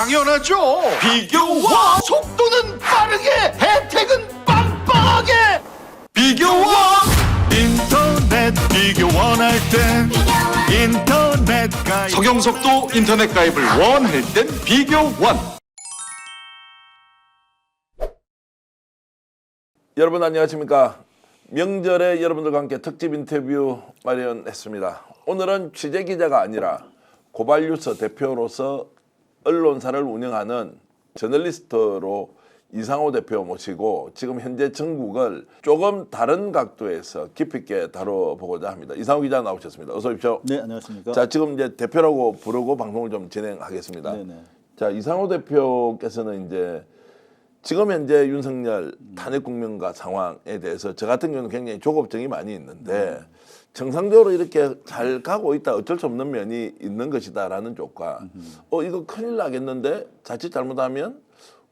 당연하죠. 비교와 속도는 빠르게, 혜택은 빵빵하게. 비교와 인터넷 비교 원할 땐 인터넷 가입. 서경석도 인터넷 가입을 원할 땐 비교원. 여러분 안녕하십니까. 명절에 여러분들과 함께 특집 인터뷰 마련했습니다. 오늘은 취재기자가 아니라 고발뉴스 대표로서 언론사를 운영하는 저널리스트로 이상호 대표 모시고 지금 현재 전국을 조금 다른 각도에서 깊이 있게 다뤄보고자 합니다. 이상호 기자 나오셨습니다. 어서 오십시오. 네, 안녕하십니까. 자, 지금 이제 대표라고 부르고 방송을 좀 진행하겠습니다. 네네. 자, 이상호 대표께서는 이제 지금 현재 윤석열 탄핵 국면과 상황에 대해서 저 같은 경우는 굉장히 조급증이 많이 있는데 정상적으로 이렇게 잘 가고 있다, 어쩔 수 없는 면이 있는 것이다라는 쪽과 이거 큰일 나겠는데 자칫 잘못하면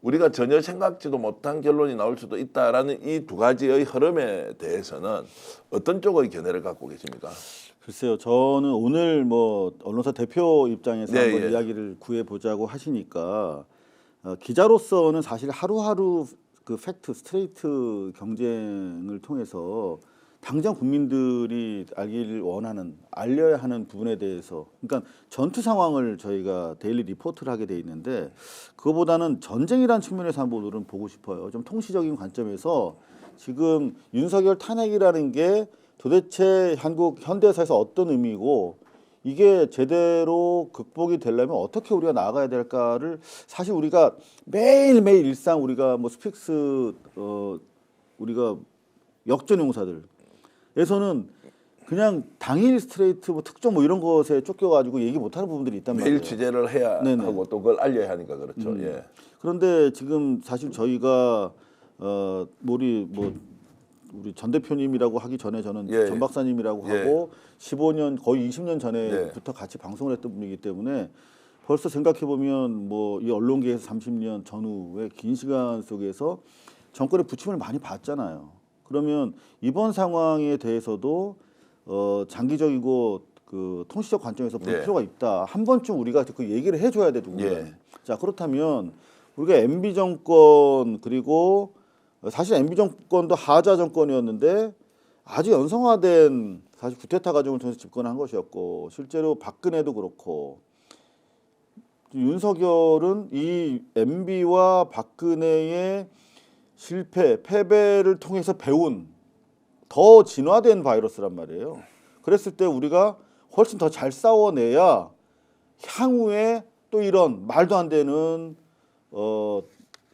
우리가 전혀 생각지도 못한 결론이 나올 수도 있다라는 이 두 가지의 흐름에 대해서는 어떤 쪽의 견해를 갖고 계십니까? 글쎄요, 저는 오늘 뭐 언론사 대표 입장에서 네, 한번 예. 이야기를 구해보자고 하시니까 기자로서는 사실 하루하루 그 팩트 스트레이트 경쟁을 통해서 당장 국민들이 알기를 원하는, 알려야 하는 부분에 대해서, 그러니까 전투 상황을 저희가 데일리 리포트를 하게 돼 있는데 그거보다는 전쟁이라는 측면에서 한번 오늘은 보고 싶어요. 좀 통시적인 관점에서 지금 윤석열 탄핵이라는 게 도대체 한국 현대사에서 어떤 의미고 이게 제대로 극복이 되려면 어떻게 우리가 나아가야 될까를 사실 우리가 매일매일 일상 우리가 뭐 스픽스 우리가 역전용사들에서는 그냥 당일 스트레이트 뭐 특종 뭐 이런 것에 쫓겨가지고 얘기 못하는 부분들이 있단 말이에요. 매일 취재를 해야 네네. 하고 또 그걸 알려야 하니까 그렇죠. 예. 그런데 지금 사실 저희가 우리 전 대표님이라고 하기 전에 저는 예, 전 박사님이라고 예. 하고 15년 거의 20년 전에부터 같이 방송을 했던 분이기 때문에 벌써 생각해 보면 뭐 이 언론계에서 30년 전후의 긴 시간 속에서 정권의 부침을 많이 봤잖아요. 그러면 이번 상황에 대해서도 장기적이고 그 통시적 관점에서 볼 예. 필요가 있다. 한 번쯤 우리가 그 얘기를 해줘야 돼, 누군가. 예. 자, 그렇다면 우리가 MB 정권 그리고 사실 MB 정권도 하자 정권이었는데 아주 연성화된 사실 구테타 과정을 통해서 집권한 것이었고 실제로 박근혜도 그렇고 윤석열은 이 MB와 박근혜의 실패, 패배를 통해서 배운 더 진화된 바이러스란 말이에요. 그랬을 때 우리가 훨씬 더 잘 싸워내야 향후에 또 이런 말도 안 되는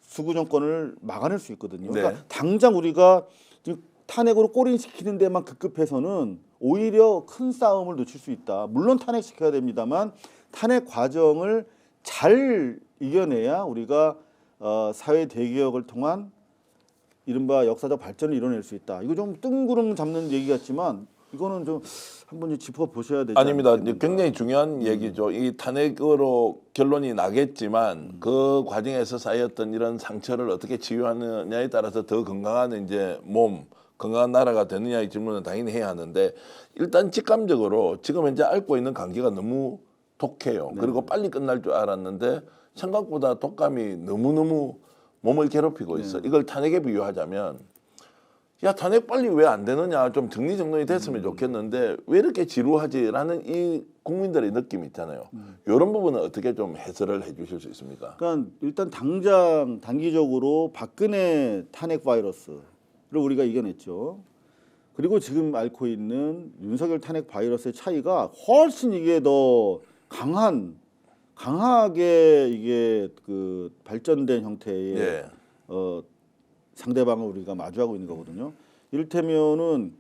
수구 정권을 막아낼 수 있거든요. 네. 그러니까 당장 우리가 지금 탄핵으로 꼬린시키는 데만 급급해서는 오히려 큰 싸움을 놓칠 수 있다. 물론 탄핵시켜야 됩니다만 탄핵 과정을 잘 이겨내야 우리가 사회 대개혁을 통한 이른바 역사적 발전을 이뤄낼 수 있다. 이거 좀 뜬구름 잡는 얘기 같지만 이거는 좀 한번 짚어보셔야 되지 아닙니다. 않겠습니까? 굉장히 중요한 얘기죠. 이 탄핵으로 결론이 나겠지만 그 과정에서 쌓였던 이런 상처를 어떻게 치유하느냐에 따라서 더 건강한 이제 몸, 건강한 나라가 되느냐의 질문은 당연히 해야 하는데 일단 직감적으로 지금 현재 앓고 있는 감기가 너무 독해요. 그리고 빨리 끝날 줄 알았는데 생각보다 독감이 너무너무 몸을 괴롭히고 있어. 이걸 탄핵에 비유하자면 야, 탄핵 빨리 왜 안 되느냐, 좀 정리정돈이 됐으면 좋겠는데 왜 이렇게 지루하지라는 이 국민들의 느낌이 있잖아요. 이런 부분은 어떻게 좀 해설을 해주실 수 있습니까? 그러니까 일단 당장 단기적으로 박근혜 탄핵 바이러스를 우리가 이겨냈죠. 그리고 지금 앓고 있는 윤석열 탄핵 바이러스의 차이가 훨씬 이게 더 강하게 이게 그 발전된 형태의 예. 상대방을 우리가 마주하고 있는 거거든요. 이를테면은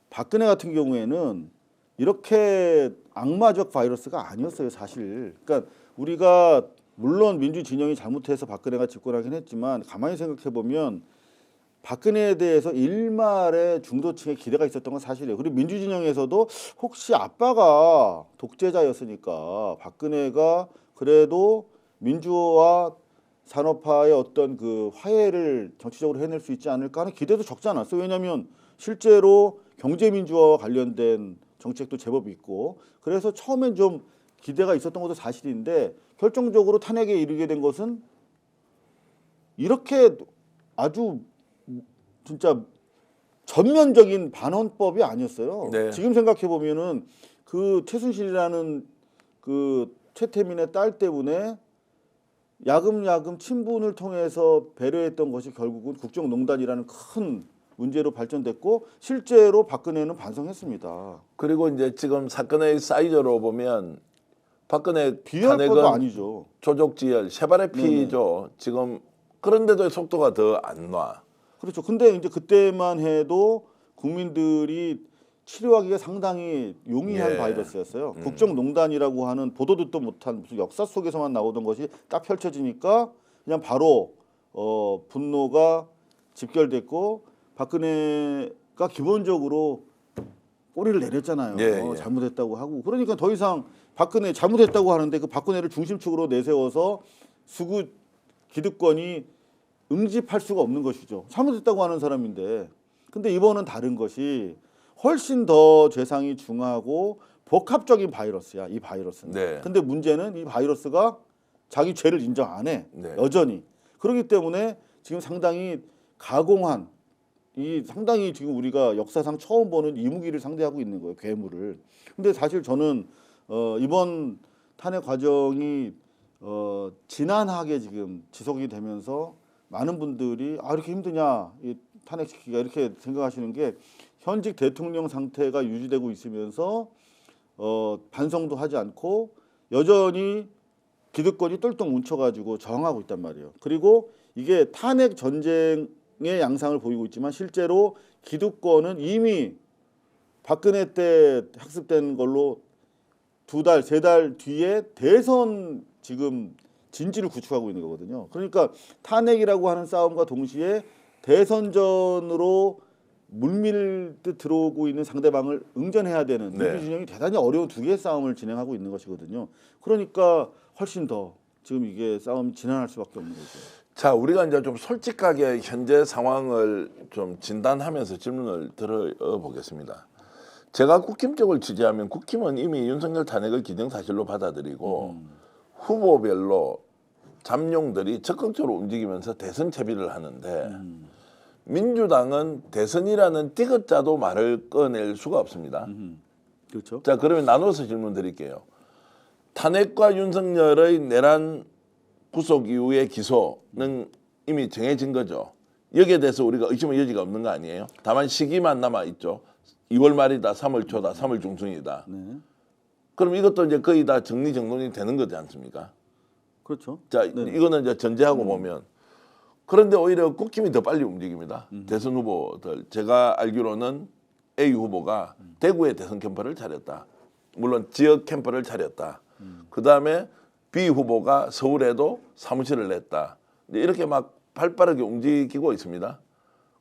박근혜 같은 경우에는 이렇게 악마적 바이러스가 아니었어요, 사실. 그러니까 우리가 물론 민주 진영이 잘못해서 박근혜가 집권하긴 했지만 가만히 생각해 보면 박근혜에 대해서 일말의 중도층의 기대가 있었던 건 사실이에요. 그리고 민주 진영에서도 혹시 아빠가 독재자였으니까 박근혜가 그래도 민주화 산업화의 어떤 그 화해를 정치적으로 해낼 수 있지 않을까 하는 기대도 적지 않았어요. 왜냐하면 실제로 경제민주화와 관련된 정책도 제법 있고 그래서 처음엔 좀 기대가 있었던 것도 사실인데 결정적으로 탄핵에 이르게 된 것은 이렇게 아주 진짜 전면적인 반헌법이 아니었어요. 네. 지금 생각해 보면은 그 최순실이라는 그 최태민의 딸 때문에 야금야금 친분을 통해서 배려했던 것이 결국은 국정농단이라는 큰 문제로 발전됐고 실제로 박근혜는 반성했습니다. 그리고 이제 지금 사건의 사이즈로 보면 박근혜 비할 것도 탄핵은 아니죠. 조족지열, 세발의 피죠. 지금 그런데도 속도가 더 안 나. 그렇죠. 근데 이제 그때만 해도 국민들이 치료하기가 상당히 용이한 예. 바이러스였어요. 국정농단이라고 하는 보도 듣도 못한 무슨 역사 속에서만 나오던 것이 딱 펼쳐지니까 그냥 바로 분노가 집결됐고 박근혜가 기본적으로 꼬리를 내렸잖아요. 예, 예. 잘못했다고 하고 그러니까 더 이상 박근혜 잘못했다고 하는데 그 박근혜를 중심축으로 내세워서 수구 기득권이 응집할 수가 없는 것이죠. 잘못했다고 하는 사람인데. 근데 이번은 다른 것이 훨씬 더 죄상이 중하고 복합적인 바이러스야. 이 바이러스는. 네. 근데 문제는 이 바이러스가 자기 죄를 인정 안 해. 네. 여전히. 그렇기 때문에 지금 상당히 가공한 이 상당히 지금 우리가 역사상 처음 보는 이무기를 상대하고 있는 거예요. 괴물을. 근데 사실 저는 이번 탄핵 과정이 지난하게 지금 지속이 되면서 많은 분들이 이렇게 힘드냐 이 탄핵시키기가 이렇게 생각하시는 게 현직 대통령 상태가 유지되고 있으면서 반성도 하지 않고 여전히 기득권이 똘똘 뭉쳐가지고 저항하고 있단 말이에요. 그리고 이게 탄핵 전쟁의 양상을 보이고 있지만 실제로 기득권은 이미 박근혜 때 학습된 걸로 2달, 3달 뒤에 대선 지금 진지를 구축하고 있는 거거든요. 그러니까 탄핵이라고 하는 싸움과 동시에 대선전으로 물밀듯 들어오고 있는 상대방을 응전해야 되는 네. 민주 진영이 대단히 어려운 두 개의 싸움을 진행하고 있는 것이거든요. 그러니까 훨씬 더 지금 이게 싸움이 진행할 수밖에 없는 거죠. 자, 우리가 이제 좀 솔직하게 현재 상황을 좀 진단하면서 질문을 들어보겠습니다. 제가 국힘 쪽을 지지하면 국힘은 이미 윤석열 탄핵을 기정사실로 받아들이고 후보별로 잠룡들이 적극적으로 움직이면서 대선 채비를 하는데 민주당은 대선이라는 띠긋자도 말을 꺼낼 수가 없습니다. 그렇죠. 자, 그러면 나눠서 질문 드릴게요. 탄핵과 윤석열의 내란 구속 이후의 기소는 이미 정해진 거죠. 여기에 대해서 우리가 의심의 여지가 없는 거 아니에요? 다만 시기만 남아 있죠. 2월 말이다, 3월 초다, 3월 중순이다. 네. 그럼 이것도 이제 거의 다 정리정돈이 되는 거지 않습니까? 그렇죠. 자, 네. 이거는 이제 전제하고 보면 그런데 오히려 국힘이 더 빨리 움직입니다. 대선 후보들 제가 알기로는 A 후보가 대구에 대선 캠프를 차렸다. 물론 지역 캠프를 차렸다. 그 다음에 B 후보가 서울에도 사무실을 냈다. 이렇게 막 발빠르게 움직이고 있습니다.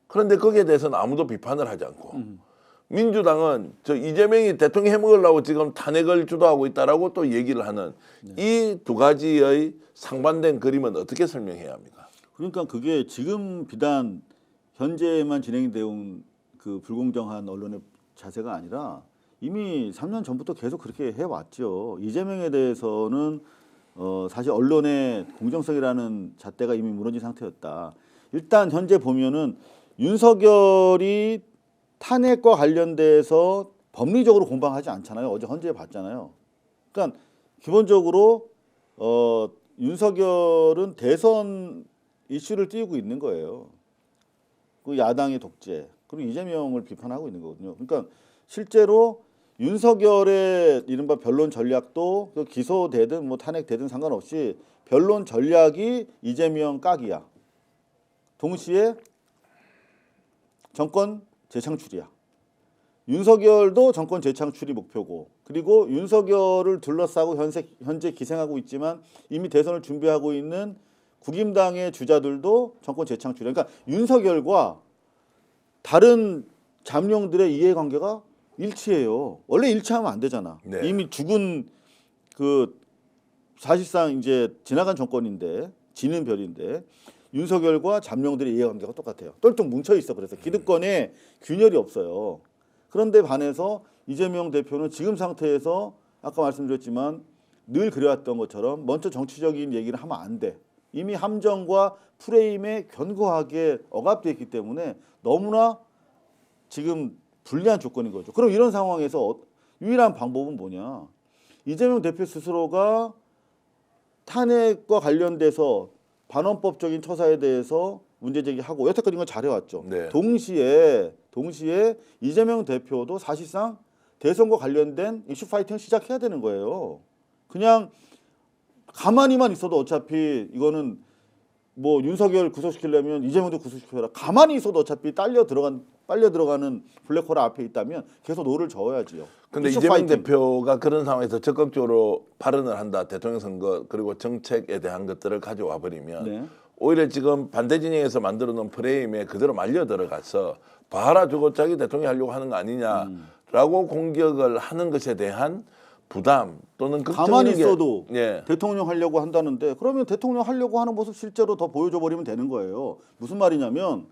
그런데 거기에 대해서는 아무도 비판을 하지 않고 민주당은 저 이재명이 대통령 해먹으려고 지금 탄핵을 주도하고 있다라고 또 얘기를 하는 이 두 가지의 상반된 그림은 어떻게 설명해야 합니까? 그러니까 그게 지금 비단 현재만 진행되어 온 그 불공정한 언론의 자세가 아니라 이미 3년 전부터 계속 그렇게 해왔죠. 이재명에 대해서는 사실 언론의 공정성이라는 잣대가 이미 무너진 상태였다. 일단 현재 보면은 윤석열이 탄핵과 관련돼서 법리적으로 공방하지 않잖아요. 어제 헌재에 봤잖아요. 그러니까 기본적으로 윤석열은 대선 이슈를 띄우고 있는 거예요. 그 야당의 독재 그리고 이재명을 비판하고 있는 거거든요. 그러니까 실제로 윤석열의 이른바 변론 전략도 그 기소되든 뭐 탄핵되든 상관없이 변론 전략이 이재명 깍이야. 동시에 정권 재창출이야. 윤석열도 정권 재창출이 목표고 그리고 윤석열을 둘러싸고 현재 기생하고 있지만 이미 대선을 준비하고 있는 국임당의 주자들도 정권 재창출이야. 그러니까 윤석열과 다른 잠룡들의 이해관계가 일치해요. 원래 일치하면 안 되잖아. 네. 이미 죽은 그 사실상 이제 지나간 정권인데 지는 별인데 윤석열과 잠룡들의 이해관계가 똑같아요. 똘똘 뭉쳐 있어. 그래서 기득권에 균열이 없어요. 그런데 반해서 이재명 대표는 지금 상태에서 아까 말씀드렸지만 늘 그래왔던 것처럼 먼저 정치적인 얘기를 하면 안 돼. 이미 함정과 프레임에 견고하게 억압되어 있기 때문에 너무나 지금 불리한 조건인 거죠. 그럼 이런 상황에서 유일한 방법은 뭐냐? 이재명 대표 스스로가 탄핵과 관련돼서 반헌법적인 처사에 대해서 문제 제기하고 여태까지 이건 잘해왔죠. 네. 동시에 이재명 대표도 사실상 대선과 관련된 이슈 파이팅을 시작해야 되는 거예요. 그냥 가만히만 있어도 어차피 이거는 뭐 윤석열 구속시키려면 이재명도 구속시켜라. 가만히 있어도 어차피 빨려 들어가는 블랙홀 앞에 있다면 계속 노를 저어야지요. 근데 이슈 이재명 파이팅. 대표가 그런 상황에서 적극적으로 발언을 한다. 대통령 선거 그리고 정책에 대한 것들을 가져와 버리면 네. 오히려 지금 반대 진영에서 만들어 놓은 프레임에 그대로 말려 들어가서 봐라 저거 자기 대통령이 하려고 하는 거 아니냐라고 공격을 하는 것에 대한 부담 또는 가만히 걱정인 게- 있어도 예. 대통령 하려고 한다는데 그러면 대통령 하려고 하는 모습 실제로 더 보여줘 버리면 되는 거예요. 무슨 말이냐면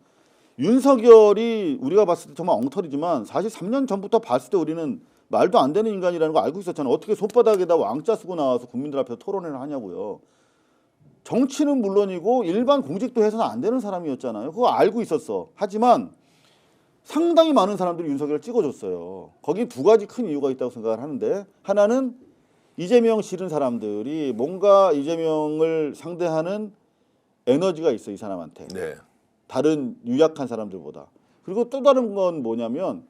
윤석열이 우리가 봤을 때 정말 엉터리지만 사실 3년 전부터 봤을 때 우리는 말도 안 되는 인간이라는 거 알고 있었잖아요. 어떻게 손바닥에다 왕자 쓰고 나와서 국민들 앞에서 토론회를 하냐고요. 정치는 물론이고 일반 공직도 해서는 안 되는 사람이었잖아요. 그거 알고 있었어. 하지만 상당히 많은 사람들이 윤석열을 찍어줬어요. 거기 두 가지 큰 이유가 있다고 생각을 하는데 하나는 이재명 싫은 사람들이 뭔가 이재명을 상대하는 에너지가 있어 이 사람한테. 네. 다른 유약한 사람들보다. 그리고 또 다른 건 뭐냐면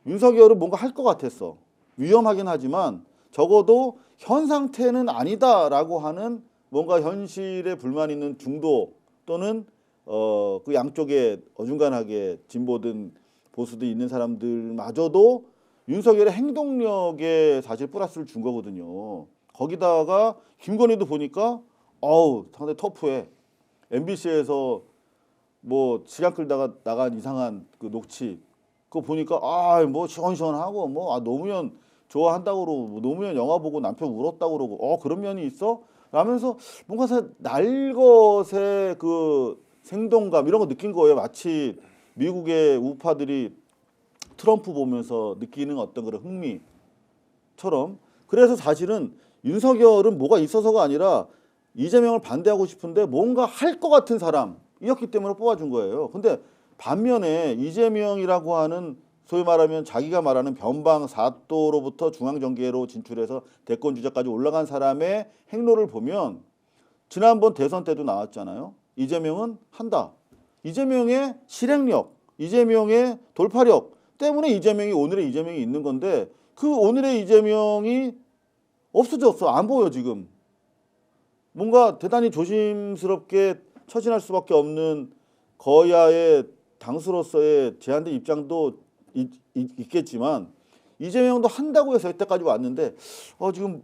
윤석열은 뭔가 할 것 같았어. 위험하긴 하지만 적어도 현 상태는 아니다라고 하는 뭔가 현실에 불만 있는 중도 또는 그 양쪽에 어중간하게 진보든 보수도 있는 사람들마저도 윤석열의 행동력에 사실 플러스를 준 거거든요. 거기다가 김건희도 보니까 상당히 터프해. MBC에서 뭐 시간 끌다가 나간 이상한 그 녹취 그거 보니까 뭐 시원시원하고 뭐 노무현 좋아한다고 그러고 뭐 노무현 영화 보고 남편 울었다고 그러고 그런 면이 있어? 라면서 뭔가 날것의 그 생동감 이런 거 느낀 거예요. 마치 미국의 우파들이 트럼프 보면서 느끼는 어떤 그런 흥미처럼. 그래서 사실은 윤석열은 뭐가 있어서가 아니라 이재명을 반대하고 싶은데 뭔가 할 것 같은 사람이었기 때문에 뽑아준 거예요. 근데 반면에 이재명이라고 하는 소위 말하면 자기가 말하는 변방 사또로부터 중앙정계로 진출해서 대권 주자까지 올라간 사람의 행로를 보면 지난번 대선 때도 나왔잖아요. 이재명은 한다. 이재명의 실행력, 이재명의 돌파력 때문에 이재명이 오늘의 이재명이 있는 건데 그 오늘의 이재명이 없어졌어. 안 보여 지금. 뭔가 대단히 조심스럽게 처신할 수밖에 없는 거야의 당수로서의 제한된 입장도 있겠지만 이재명도 한다고 해서 여태까지 왔는데 지금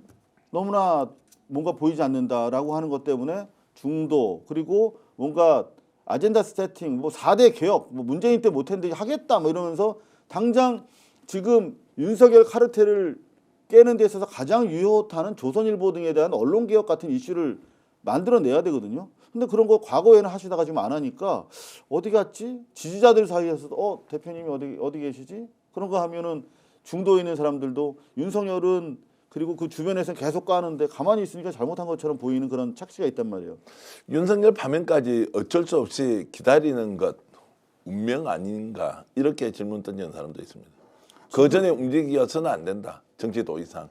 너무나 뭔가 보이지 않는다라고 하는 것 때문에 중도 그리고 뭔가 아젠다 세팅 뭐 4대 개혁 뭐 문재인 때 못했는데 하겠다 뭐 이러면서 당장 지금 윤석열 카르텔을 깨는 데 있어서 가장 유효타는 조선일보 등에 대한 언론개혁 같은 이슈를 만들어내야 되거든요. 근데 그런 거 과거에는 하시다가 지금 안 하니까 어디 갔지? 지지자들 사이에서 대표님이 어디 계시지? 그런 거 하면은 중도에 있는 사람들도 윤석열은 그리고 그 주변에서는 계속 까는데 가만히 있으니까 잘못한 것처럼 보이는 그런 착시가 있단 말이에요. 윤석열 파면까지 어쩔 수 없이 기다리는 것 운명 아닌가 이렇게 질문 던지는 사람도 있습니다. 그 전에 움직여서는 안 된다. 정치 도의상.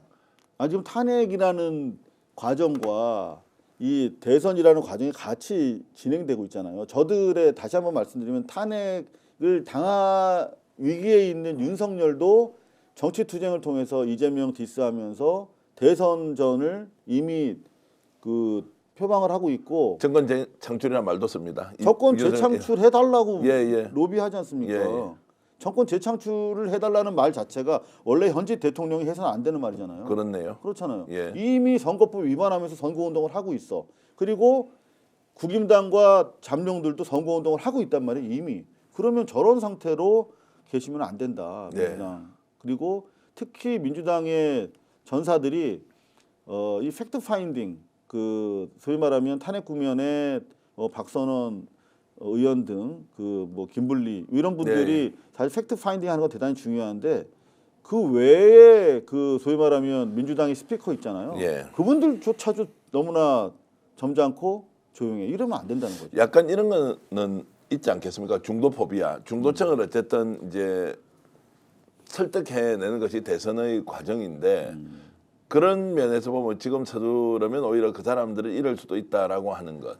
지금 탄핵이라는 과정과 이 대선이라는 과정이 같이 진행되고 있잖아요. 저들의 다시 한번 말씀드리면 탄핵을 위기에 있는 윤석열도 정치 투쟁을 통해서 이재명 디스하면서 대선전을 이미 그 표방을 하고 있고 정권 창출이라는 말도 씁니다. 정권 재창출해달라고 예. 로비하지 않습니까? 예. 정권 재창출을 해달라는 말 자체가 원래 현직 대통령이 해서는 안 되는 말이잖아요. 그렇네요. 그렇잖아요. 예. 이미 선거법 위반하면서 선거운동을 하고 있어. 그리고 국임당과 잠룡들도 선거운동을 하고 있단 말이에요. 이미. 그러면 저런 상태로 계시면 안 된다. 민주당. 네. 그리고 특히 민주당의 전사들이 이 팩트 파인딩 그 소위 말하면 탄핵 국면에 박선원 의원 등 그 뭐 김블리 이런 분들이 사실 팩트 파인딩 하는 거 대단히 중요한데 그 외에 그 소위 말하면 민주당의 스피커 있잖아요. 예. 그분들조차도 너무나 점잖고 조용해. 이러면 안 된다는 거죠. 약간 이런 거는 있지 않겠습니까? 중도 포비아, 중도층을 어쨌든 이제 설득해내는 것이 대선의 과정인데 그런 면에서 보면 지금 서두르면 오히려 그 사람들을 잃을 수도 있다라고 하는 것.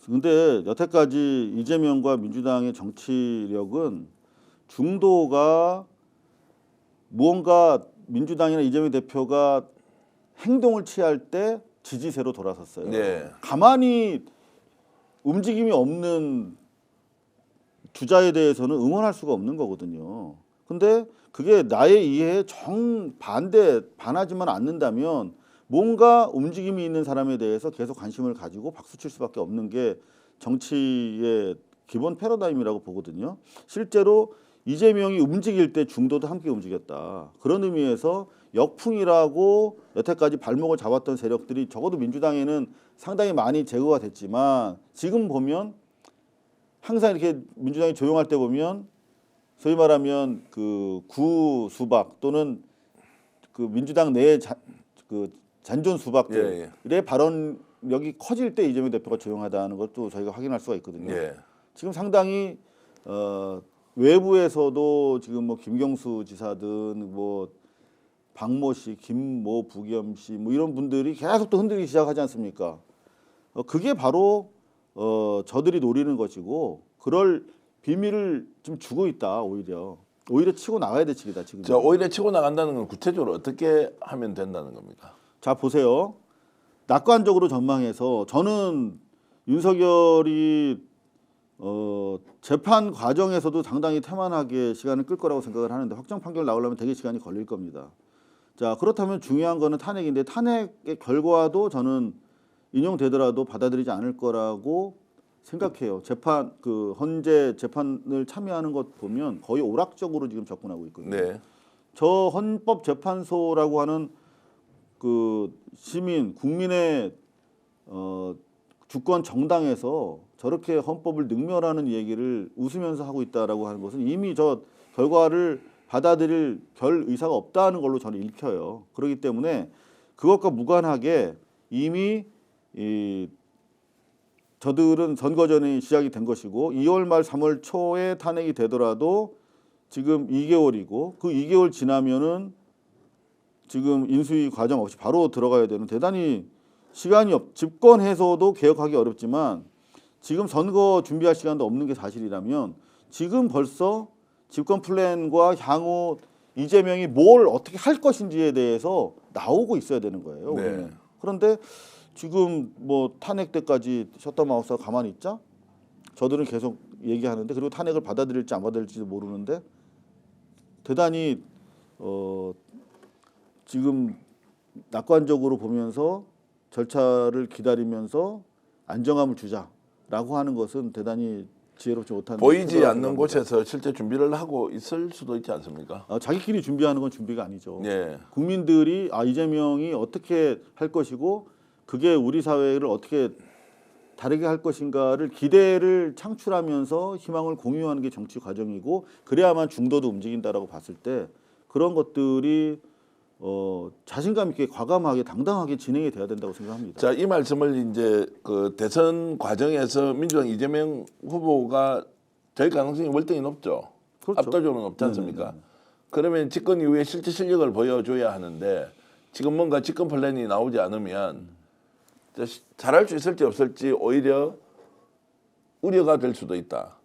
근데 여태까지 이재명과 민주당의 정치력은 중도가 무언가 민주당이나 이재명 대표가 행동을 취할 때 지지세로 돌아섰어요. 네. 가만히 움직임이 없는 주자에 대해서는 응원할 수가 없는 거거든요. 근데 그게 나의 이해에 반하지만 않는다면 뭔가 움직임이 있는 사람에 대해서 계속 관심을 가지고 박수칠 수밖에 없는 게 정치의 기본 패러다임이라고 보거든요. 실제로 이재명이 움직일 때 중도도 함께 움직였다. 그런 의미에서 역풍이라고 여태까지 발목을 잡았던 세력들이 적어도 민주당에는 상당히 많이 제거가 됐지만 지금 보면 항상 이렇게 민주당이 조용할 때 보면 소위 말하면 그 구수박 또는 그 민주당 내의 잔존 수박들의 발언력이 커질 때 이재명 대표가 조용하다는 것도 저희가 확인할 수가 있거든요. 예. 지금 상당히 외부에서도 지금 뭐 김경수 지사든 뭐 박모 씨, 김모 부겸 씨 뭐 이런 분들이 계속 또 흔들리기 시작하지 않습니까? 그게 바로 저들이 노리는 것이고 그럴 비밀을 좀 주고 있다. 오히려 치고 나가야 될 시기다 지금. 자, 오히려 치고 나간다는 건 구체적으로 어떻게 하면 된다는 겁니까? 자 보세요. 낙관적으로 전망해서 저는 윤석열이 재판 과정에서도 상당히 태만하게 시간을 끌 거라고 생각을 하는데 확정 판결 나오려면 되게 시간이 걸릴 겁니다. 자 그렇다면 중요한 거는 탄핵인데 탄핵의 결과도 저는 인용되더라도 받아들이지 않을 거라고 생각해요. 재판 그 헌재 재판을 참여하는 것 보면 거의 오락적으로 지금 접근하고 있거든요. 네. 저 헌법재판소라고 하는 그 시민 국민의 주권 정당에서 저렇게 헌법을 능멸하는 얘기를 웃으면서 하고 있다라고 하는 것은 이미 저 결과를 받아들일 별 의사가 없다는 걸로 저는 읽혀요. 그렇기 때문에 그것과 무관하게 이미 저들은 선거전이 시작이 된 것이고 2월 말 3월 초에 탄핵이 되더라도 지금 2개월이고 그 2개월 지나면은 지금 인수위 과정 없이 바로 들어가야 되는 대단히 시간이 집권해서도 개혁하기 어렵지만 지금 선거 준비할 시간도 없는 게 사실이라면 지금 벌써 집권 플랜과 향후 이재명이 뭘 어떻게 할 것인지에 대해서 나오고 있어야 되는 거예요. 네. 우리는. 그런데 지금 뭐 탄핵 때까지 셧다운하우스가 가만히 있자? 저들은 계속 얘기하는데 그리고 탄핵을 받아들일지 안 받아들일지도 모르는데 대단히 지금 낙관적으로 보면서 절차를 기다리면서 안정감을 주자라고 하는 것은 대단히 지혜롭지 못한 보이지 태도라고 않는 생각합니다. 곳에서 실제 준비를 하고 있을 수도 있지 않습니까? 자기끼리 준비하는 건 준비가 아니죠. 예. 국민들이 이재명이 어떻게 할 것이고 그게 우리 사회를 어떻게 다르게 할 것인가를 기대를 창출하면서 희망을 공유하는 게 정치 과정이고 그래야만 중도도 움직인다라고 봤을 때 그런 것들이 자신감 있게 과감하게 당당하게 진행이 돼야 된다고 생각합니다. 자, 이 말씀을 이제 그 대선 과정에서 민주당 이재명 후보가 될 가능성이 월등히 높죠. 그렇죠. 압도적으로 높지 않습니까? 그러면 집권 이후에 실제 실력을 보여줘야 하는데 지금 뭔가 집권 플랜이 나오지 않으면 잘할 수 있을지 없을지 오히려 우려가 될 수도 있다.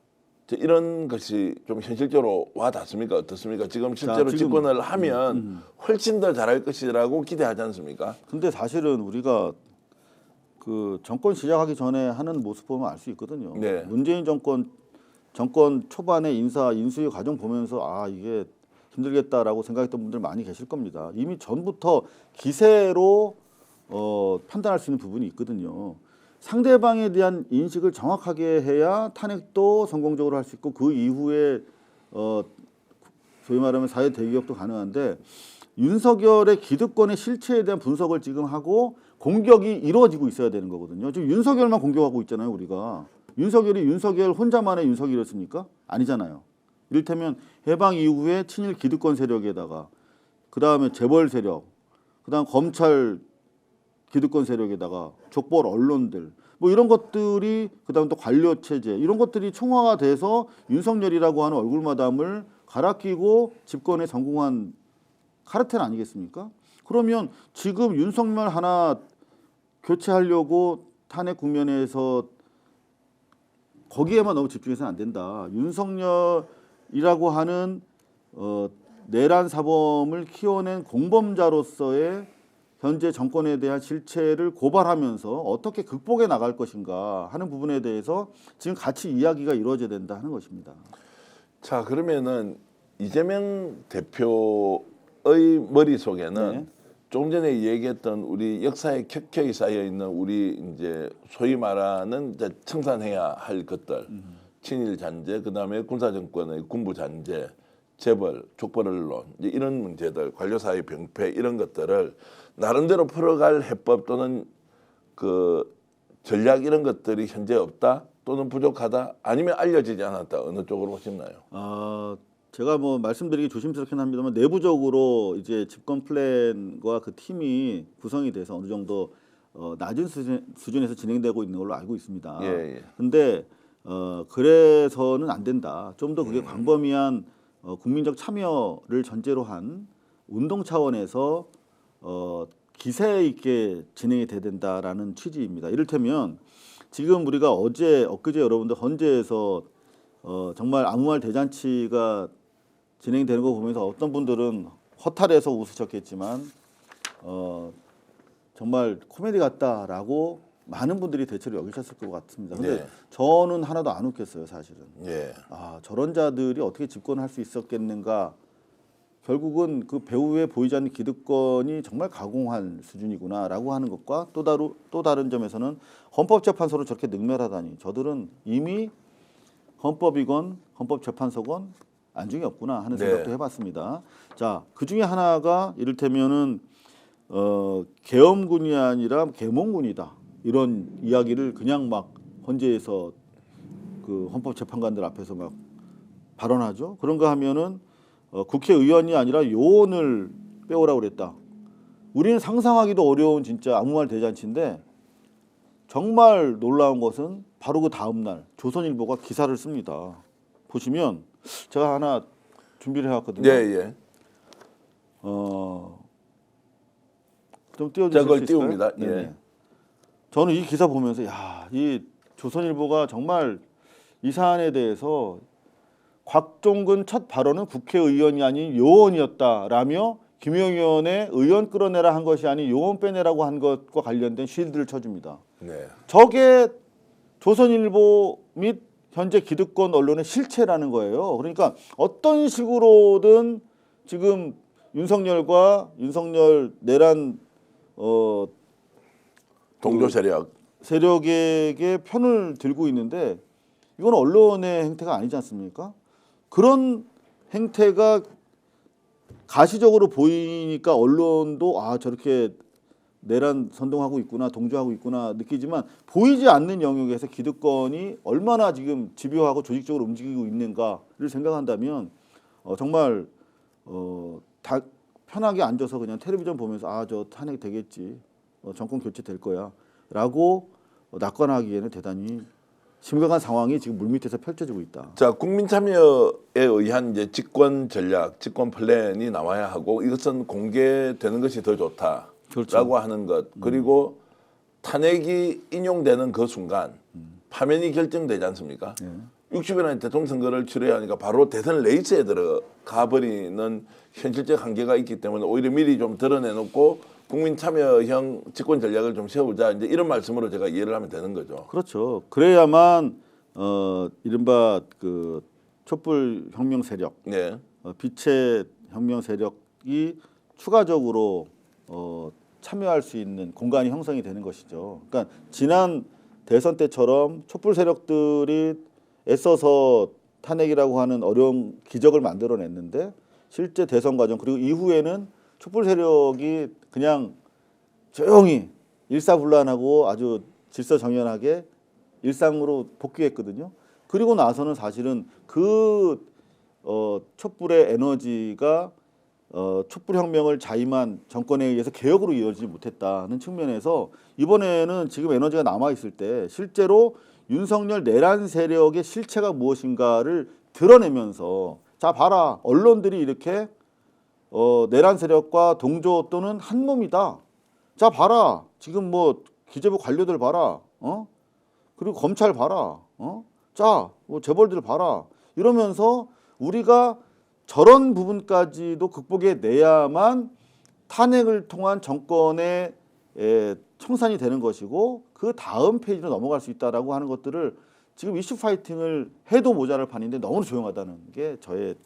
이런 것이 좀 현실적으로 와 닿습니까? 어떻습니까? 지금 실제로 지금, 집권을 하면 훨씬 더 잘할 것이라고 기대하지 않습니까? 근데 사실은 우리가 그 정권 시작하기 전에 하는 모습 보면 알 수 있거든요. 네. 문재인 정권 초반에 인수위 과정 보면서 이게 힘들겠다라고 생각했던 분들 많이 계실 겁니다. 이미 전부터 기세로 판단할 수 있는 부분이 있거든요. 상대방에 대한 인식을 정확하게 해야 탄핵도 성공적으로 할 수 있고 그 이후에 소위 말하면 사회 대기업도 가능한데 윤석열의 기득권의 실체에 대한 분석을 지금 하고 공격이 이루어지고 있어야 되는 거거든요. 지금 윤석열만 공격하고 있잖아요, 우리가. 윤석열이 윤석열 혼자만의 윤석열이었습니까? 아니잖아요. 이를테면 해방 이후에 친일 기득권 세력에다가 그다음에 재벌 세력, 그다음 검찰 기득권 세력에다가 족벌 언론들 뭐 이런 것들이 그다음 또 관료 체제 이런 것들이 총화가 돼서 윤석열이라고 하는 얼굴마담을 갈아 끼고 집권에 성공한 카르텔 아니겠습니까? 그러면 지금 윤석열 하나 교체하려고 탄핵 국면에서 거기에만 너무 집중해서는 안 된다. 윤석열이라고 하는 내란 사범을 키워낸 공범자로서의 현재 정권에 대한 실체를 고발하면서 어떻게 극복해 나갈 것인가 하는 부분에 대해서 지금 같이 이야기가 이루어져야 된다 하는 것입니다. 자, 그러면은 이재명 대표의 머릿속에는 네. 조금 전에 얘기했던 우리 역사에 켜켜이 쌓여 있는 우리 이제 소위 말하는 이제 청산해야 할 것들, 친일 잔재, 그다음에 군사 정권의 군부 잔재, 재벌, 족벌 언론 이제 이런 문제들, 관료 사회 병폐 이런 것들을 나름대로 풀어갈 해법 또는 그 전략 이런 것들이 현재 없다 또는 부족하다 아니면 알려지지 않았다 어느 쪽으로 보시나요? 제가 뭐 말씀드리기 조심스럽긴 합니다만 내부적으로 이제 집권 플랜과 그 팀이 구성이 돼서 어느 정도 낮은 수준에서 진행되고 있는 걸로 알고 있습니다. 예. 근데 그래서는 안 된다. 좀 더 그게 광범위한 국민적 참여를 전제로 한 운동 차원에서 기세 있게 진행이 돼야 된다라는 취지입니다. 이를테면 지금 우리가 엊그제 여러분들 헌재에서 정말 아무 말 대잔치가 진행되는 거 보면서 어떤 분들은 허탈해서 웃으셨겠지만 정말 코미디 같다라고 많은 분들이 대체로 여기셨을 것 같습니다. 근데 네. 저는 하나도 안 웃겼어요, 사실은. 예. 저런 자들이 어떻게 집권할 수 있었겠는가? 결국은 그 배후에 보이지 않는 기득권이 정말 가공한 수준이구나라고 하는 것과 또 다른 점에서는 헌법재판소를 저렇게 능멸하다니 저들은 이미 헌법이건 헌법재판소건 안중이 없구나 하는 생각도 해봤습니다. 자, 그 중에 하나가 이를테면은 계엄군이 아니라 계몽군이다 이런 이야기를 그냥 막 헌재에서 그 헌법재판관들 앞에서 막 발언하죠. 그런가 하면은 국회의원이 아니라 요원을 빼오라고 그랬다. 우리는 상상하기도 어려운 진짜 아무 말 대잔치인데 정말 놀라운 것은 바로 그 다음 날 조선일보가 기사를 씁니다. 보시면 제가 하나 준비를 해왔거든요. 예. 좀 띄워주실 수 그걸 있을까요? 띄웁니다. 예. 네네. 저는 이 기사 보면서 이 조선일보가 정말 이 사안에 대해서 곽종근 첫 발언은 국회의원이 아닌 요원이었다라며 김용현 의원의 의원 끌어내라 한 것이 아닌 요원 빼내라고 한 것과 관련된 쉴드를 쳐줍니다. 네. 저게 조선일보 및 현재 기득권 언론의 실체라는 거예요. 그러니까 어떤 식으로든 지금 윤석열과 윤석열 내란 동조 세력. 세력에게 편을 들고 있는데 이건 언론의 행태가 아니지 않습니까? 그런 행태가 가시적으로 보이니까 언론도 저렇게 내란 선동하고 있구나, 동조하고 있구나 느끼지만 보이지 않는 영역에서 기득권이 얼마나 지금 집요하고 조직적으로 움직이고 있는가를 생각한다면 정말 다 편하게 앉아서 그냥 텔레비전 보면서 저 탄핵 되겠지, 정권 교체 될 거야라고 낙관하기에는 대단히 심각한 상황이 지금 물밑에서 펼쳐지고 있다. 자, 국민 참여에 의한 이제 집권 전략, 집권 플랜이 나와야 하고 이것은 공개되는 것이 더 좋다라고 그렇죠. 하는 것. 그리고 탄핵이 인용되는 그 순간 파면이 결정되지 않습니까? 60일 대통령 선거를 치러야 하니까 바로 대선 레이스에 들어가 버리는 현실적 한계가 있기 때문에 오히려 미리 좀 드러내놓고 국민 참여형 집권 전략을 좀 세우자, 이제 이런 말씀으로 제가 이해를 하면 되는 거죠. 그렇죠. 그래야만 이른바 그 촛불 혁명 세력, 네. 빛의 혁명 세력이 추가적으로 참여할 수 있는 공간이 형성이 되는 것이죠. 그러니까 지난 대선 때처럼 촛불 세력들이 애써서 탄핵이라고 하는 어려운 기적을 만들어냈는데 실제 대선 과정 그리고 이후에는 촛불 세력이 그냥 조용히 일사불란하고 아주 질서정연하게 일상으로 복귀했거든요. 그리고 나서는 사실은 그 촛불의 에너지가 촛불혁명을 자임한 정권에 의해서 개혁으로 이어지지 못했다는 측면에서 이번에는 지금 에너지가 남아 있을 때 실제로 윤석열 내란 세력의 실체가 무엇인가를 드러내면서 자 봐라 언론들이 이렇게 내란 세력과 동조 또는 한 몸이다. 자 봐라 지금 뭐 기재부 관료들 봐라. 그리고 검찰 봐라. 자 뭐 재벌들 봐라. 이러면서 우리가 저런 부분까지도 극복해 내야만 탄핵을 통한 정권의 청산이 되는 것이고 그 다음 페이지로 넘어갈 수 있다라고 하는 것들을 지금 이슈 파이팅을 해도 모자랄 판인데 너무 조용하다는 게 저의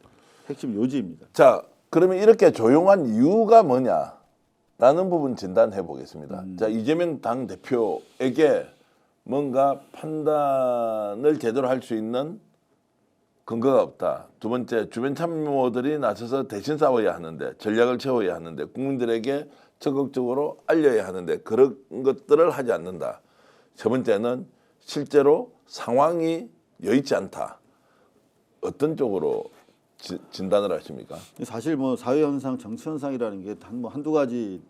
핵심 요지입니다. 자, 그러면 이렇게 조용한 이유가 뭐냐라는 부분 진단해 보겠습니다. 자, 이재명 당 대표에게 뭔가 판단을 제대로 할 수 있는 근거가 없다. 두 번째, 주변 참모들이 나서서 대신 싸워야 하는데 전략을 채워야 하는데 국민들에게 적극적으로 알려야 하는데 그런 것들을 하지 않는다. 세 번째는 실제로 상황이 여의치 않다. 어떤 쪽으로 진단을 하십니까? 사실 뭐 사회 현상, 정치 현상이라는 게 한두 가지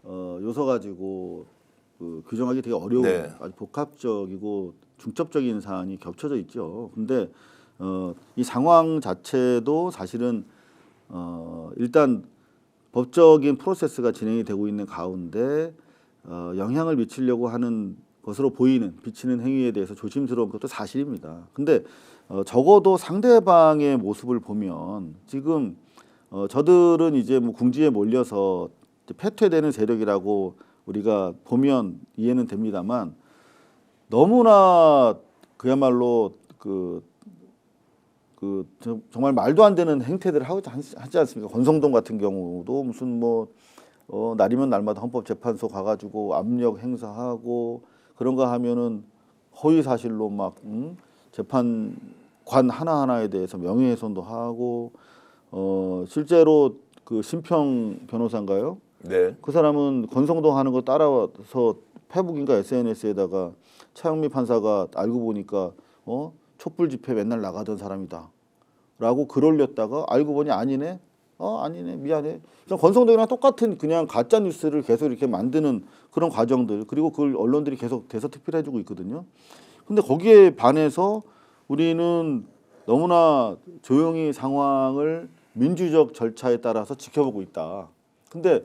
요소 가지고 규정하기 되게 어려운 아주 복합적이고 중첩적인 사안이 겹쳐져 있죠. 근데 이 상황 자체도 사실은 일단 법적인 프로세스가 진행이 되고 있는 가운데 영향을 미치려고 하는 것으로 비치는 행위에 대해서 조심스러운 것도 사실입니다. 근데 적어도 상대방의 모습을 보면 지금 저들은 이제 뭐 궁지에 몰려서 패퇴되는 세력이라고 우리가 보면 이해는 됩니다만 너무나 그야말로 정말 말도 안 되는 행태들을 하지 않습니까? 권성동 같은 경우도 무슨 날이면 날마다 헌법재판소 가가지고 압력 행사하고 그런 거 하면은 허위 사실로 막 재판관 하나하나에 대해서 명예훼손도 하고 실제로 그 심평 변호사인가요? 네. 그 사람은 권성동 하는 거 따라서 페북인가 SNS에다가 차영미 판사가 알고 보니까 촛불 집회 맨날 나가던 사람이다 라고 글 올렸다가 알고 보니 아니네. 아니네. 미안해. 권성동이랑 똑같은 그냥 가짜 뉴스를 계속 이렇게 만드는 그런 과정들 그리고 그걸 언론들이 계속 대서특필해주고 있거든요. 근데 거기에 반해서 우리는 너무나 조용히 상황을 민주적 절차에 따라서 지켜보고 있다. 근데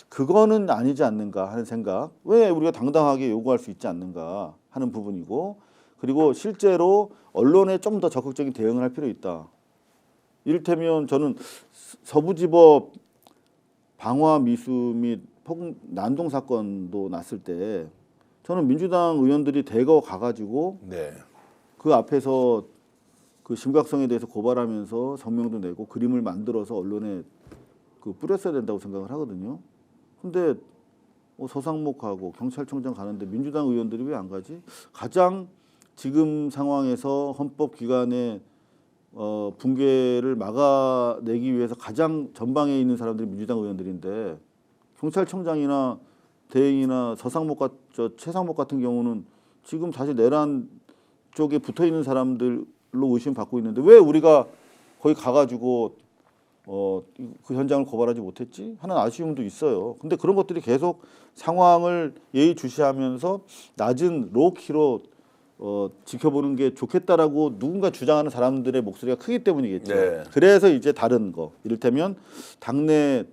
그거는 아니지 않는가 하는 생각. 왜 우리가 당당하게 요구할 수 있지 않는가 하는 부분이고 그리고 실제로 언론에 좀 더 적극적인 대응을 할 필요 있다. 이를테면 저는 서부지법 방화 미수 및 난동 사건도 났을 때 저는 민주당 의원들이 대거 가가지고 그 앞에서 그 심각성에 대해서 고발하면서 성명도 내고 그림을 만들어서 언론에 뿌렸어야 된다고 생각을 하거든요. 근데 서상목하고 경찰청장 가는데 민주당 의원들이 왜 안 가지? 가장 지금 상황에서 헌법기관의 붕괴를 막아내기 위해서 가장 전방에 있는 사람들이 민주당 의원들인데 경찰청장이나 대행이나 최상목 같은 경우는 지금 사실 내란 쪽에 붙어 있는 사람들로 의심받고 있는데 왜 우리가 거기 가가지고 그 현장을 고발하지 못했지 하는 아쉬움도 있어요. 근데 그런 것들이 계속 상황을 예의주시하면서 낮은 로우키로 지켜보는 게 좋겠다라고 누군가 주장하는 사람들의 목소리가 크기 때문이겠죠. 그래서 이제 다른 거 이를테면 당내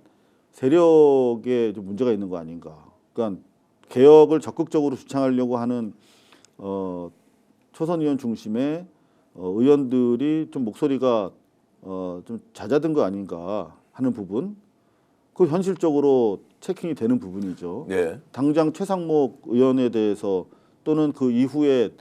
세력에 좀 문제가 있는 거 아닌가. 그러니까 개혁을 적극적으로 주창하려고 하는 초선 의원 중심의 의원들이 좀 목소리가 좀 잦아든 거 아닌가 하는 부분, 그 현실적으로 체킹이 되는 부분이죠. 당장 최상목 의원에 대해서 또는 그 이후에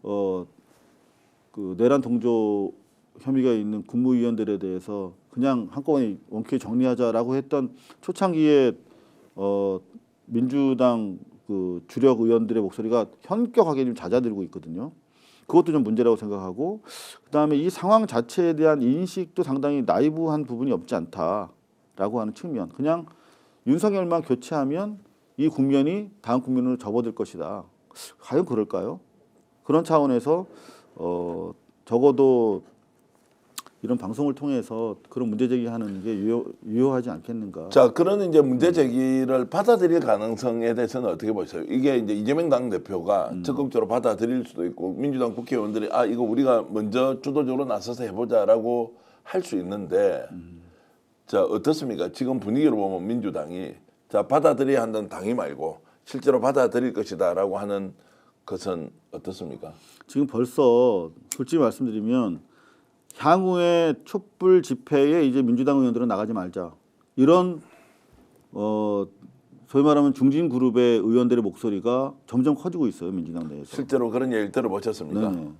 그 내란 동조 혐의가 있는 국무위원들에 대해서 그냥 한꺼번에 원쾌히 정리하자라고 했던 초창기에 민주당 그 주력 의원들의 목소리가 현격하게 좀 잦아들고 있거든요. 그것도 좀 문제라고 생각하고 그다음에 이 상황 자체에 대한 인식도 상당히 나이브한 부분이 없지 않다라고 하는 측면. 그냥 윤석열만 교체하면 이 국면이 다음 국면으로 접어들 것이다. 과연 그럴까요? 그런 차원에서 적어도 이런 방송을 통해서 그런 문제 제기하는 게 유효하지 않겠는가? 자, 그런 이제 문제 제기를 받아들일 가능성에 대해서는 어떻게 보세요? 이게 이제 이재명 당 대표가 적극적으로 받아들일 수도 있고 민주당 국회의원들이 아 이거 우리가 먼저 주도적으로 나서서 해보자라고 할 수 있는데 자 어떻습니까? 지금 분위기로 보면 민주당이 자 받아들여야 한다는 당이 말고 실제로 받아들일 것이다라고 하는 것은 어떻습니까? 지금 벌써 솔직히 말씀드리면 향후에 촛불 집회에 이제 민주당 의원들은 나가지 말자 이런 소위 말하면 중진 그룹의 의원들의 목소리가 점점 커지고 있어요 민주당 내에서. 실제로 그런 얘기를 들어보셨습니까? 네.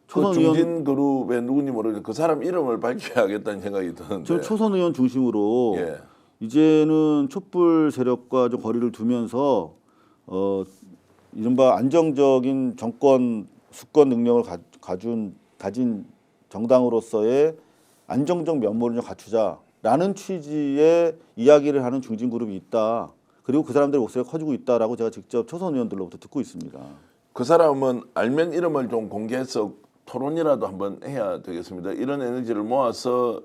그 중진 그룹의 누군지 모르겠는데 그 사람 이름을 밝혀야겠다는 생각이 드는데 지금 초선 의원 중심으로 예. 이제는 촛불 세력과 좀 거리를 두면서 이른바 안정적인 정권 수권 능력을 가진 정당으로서의 안정적 면모를 좀 갖추자라는 취지의 이야기를 하는 중진 그룹이 있다. 그리고 그 사람들의 목소리가 커지고 있다라고 제가 직접 초선 의원들로부터 듣고 있습니다. 그 사람은 알면 이름을 좀 공개해서 토론이라도 한번 해야 되겠습니다. 이런 에너지를 모아서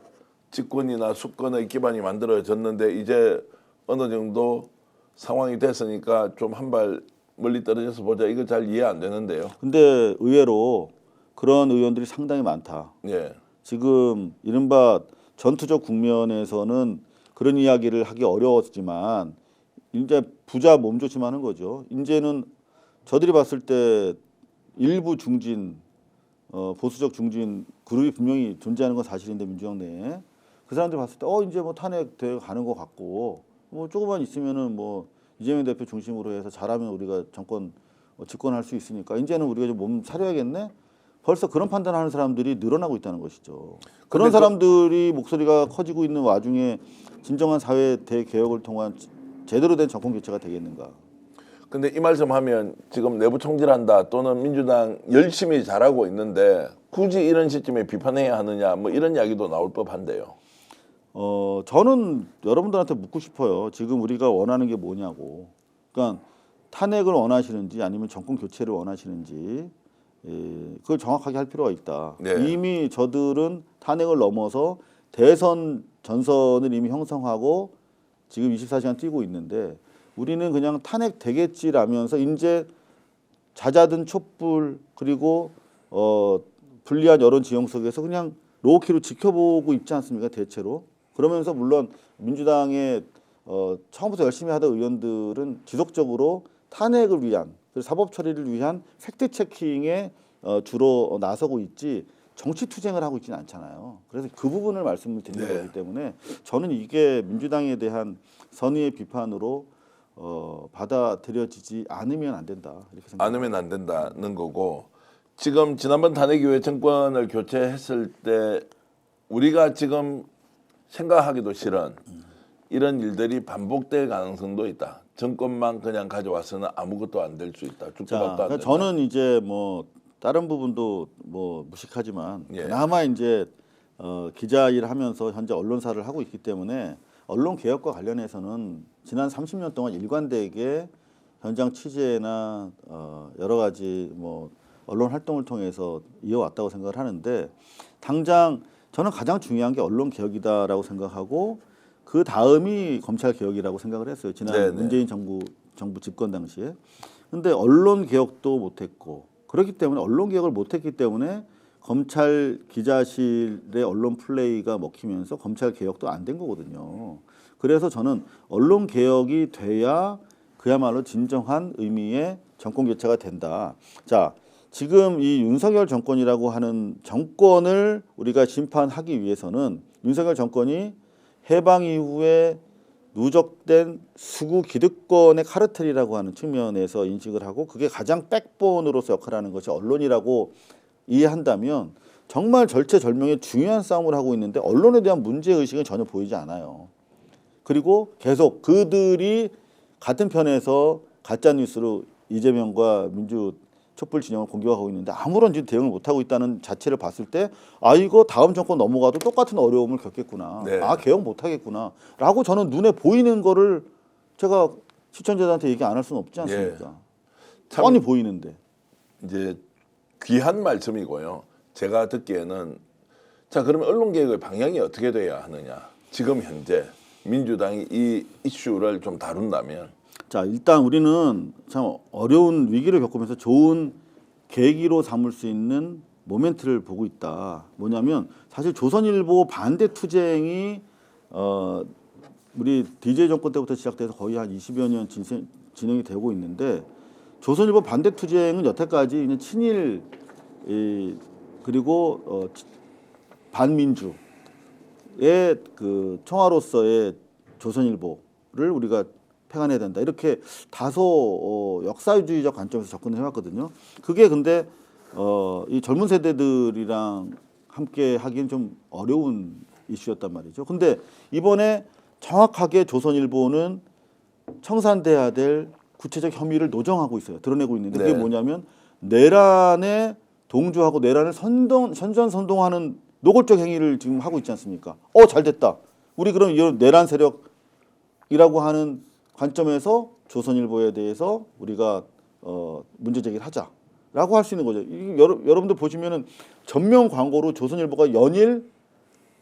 집권이나 수권의 기반이 만들어졌는데 이제 어느 정도 상황이 됐으니까 좀 한 발 멀리 떨어져서 보자. 이거 잘 이해 안 되는데요. 근데 의외로 그런 의원들이 상당히 많다. 예. 지금 이른바 전투적 국면에서는 그런 이야기를 하기 어려웠지만 이제 부자 몸조심하는 거죠. 이제는 저들이 봤을 때 일부 중진 보수적 중진 그룹이 분명히 존재하는 건 사실인데 민주당 내에 그 사람들이 봤을 때 이제 뭐 탄핵 돼 가는 것 같고 뭐 조금만 있으면은 뭐 이재명 대표 중심으로 해서 잘하면 우리가 정권 집권할 수 있으니까 이제는 우리가 좀 몸 사려야겠네. 벌써 그런 판단하는 사람들이 늘어나고 있다는 것이죠. 그런 사람들이 목소리가 커지고 있는 와중에 진정한 사회 대개혁을 통한 제대로 된 정권 교체가 되겠는가? 근데 이 말씀하면 지금 내부 총질한다 또는 민주당 열심히 잘하고 있는데 굳이 이런 시점에 비판해야 하느냐 뭐 이런 이야기도 나올 법한데요. 저는 여러분들한테 묻고 싶어요. 지금 우리가 원하는 게 뭐냐고. 그러니까 탄핵을 원하시는지 아니면 정권 교체를 원하시는지 그걸 정확하게 할 필요가 있다. 네. 이미 저들은 탄핵을 넘어서 대선 전선을 이미 형성하고 지금 24시간 뛰고 있는데 우리는 그냥 탄핵 되겠지라면서 이제 잦아든 촛불 그리고 불리한 여론 지형 속에서 그냥 로우키로 지켜보고 있지 않습니까? 대체로. 그러면서 물론 민주당의 처음부터 열심히 하던 의원들은 지속적으로 탄핵을 위한 사법 처리를 위한 팩트 체킹에 주로 나서고 있지 정치 투쟁을 하고 있지는 않잖아요. 그래서 그 부분을 말씀을 드리는 거기 때문에 저는 이게 민주당에 대한 선의의 비판으로 받아들여지지 않으면 안 된다 이렇게 생각합니다. 않으면 안 된다는 거고 지금 지난번 탄핵 이후에 정권을 교체했을 때 우리가 지금 생각하기도 싫은 이런 일들이 반복될 가능성도 있다. 정권만 그냥 가져와서는 아무것도 안 될 수 있다. 죽도 밥도 안 된다. 저는 이제 뭐 다른 부분도 뭐 무식하지만 예. 그나마 이제 기자 일을 하면서 현재 언론사를 하고 있기 때문에 언론 개혁과 관련해서는 지난 30년 동안 일관되게 현장 취재나 여러 가지 뭐 언론 활동을 통해서 이어왔다고 생각을 하는데 당장 저는 가장 중요한 게 언론 개혁이다라고 생각하고 그 다음이 검찰 개혁이라고 생각을 했어요. 지난 네네. 문재인 정부 집권 당시에. 근데 언론 개혁도 못했고 그렇기 때문에 언론 개혁을 못했기 때문에 검찰 기자실의 언론 플레이가 먹히면서 검찰 개혁도 안 된 거거든요. 그래서 저는 언론 개혁이 돼야 그야말로 진정한 의미의 정권 교체가 된다. 자, 지금 이 윤석열 정권이라고 하는 정권을 우리가 심판하기 위해서는 윤석열 정권이 해방 이후에 누적된 수구 기득권의 카르텔이라고 하는 측면에서 인식을 하고 그게 가장 백본으로서 역할하는 것이 언론이라고 이해한다면 정말 절체절명의 중요한 싸움을 하고 있는데 언론에 대한 문제의식은 전혀 보이지 않아요. 그리고 계속 그들이 같은 편에서 가짜뉴스로 이재명과 민주 촛불 진영을 공격하고 있는데 아무런 대응을 못하고 있다는 자체를 봤을 때 이거 다음 정권 넘어가도 똑같은 어려움을 겪겠구나. 네. 개혁 못하겠구나. 라고 저는 눈에 보이는 거를 제가 시청자들한테 얘기 안 할 수는 없지 않습니까? 참 뻔히 보이는데. 이제 귀한 말씀이고요. 제가 듣기에는 자, 그러면 언론 개혁의 방향이 어떻게 돼야 하느냐? 지금 현재 민주당이 이 이슈를 좀 다룬다면. 자, 일단 우리는 참 어려운 위기를 겪으면서 좋은 계기로 삼을 수 있는 모멘트를 보고 있다. 뭐냐면 사실 조선일보 반대 투쟁이 우리 DJ 정권 때부터 시작돼서 거의 한 20여 년 진행이 되고 있는데, 조선일보 반대 투쟁은 여태까지 그냥 친일 그리고 반민주의 그 청와로서의 조선일보를 우리가 팽안해야 된다, 이렇게 다소 역사주의적 관점에서 접근을 해왔거든요. 그게 근데 이 젊은 세대들이랑 함께 하기엔 좀 어려운 이슈였단 말이죠. 근데 이번에 정확하게 조선일보는 청산돼야 될 구체적 혐의를 노정하고 있어요. 드러내고 있는데, 그게 네. 뭐냐면 내란에 동조하고 내란을 선전선동하는 노골적 행위를 지금 하고 있지 않습니까? 잘 됐다. 우리 그럼 이런 내란 세력이라고 하는 관점에서 조선일보에 대해서 우리가 문제 제기를 하자라고 할 수 있는 거죠. 여러분들 보시면은 전면 광고로 조선일보가 연일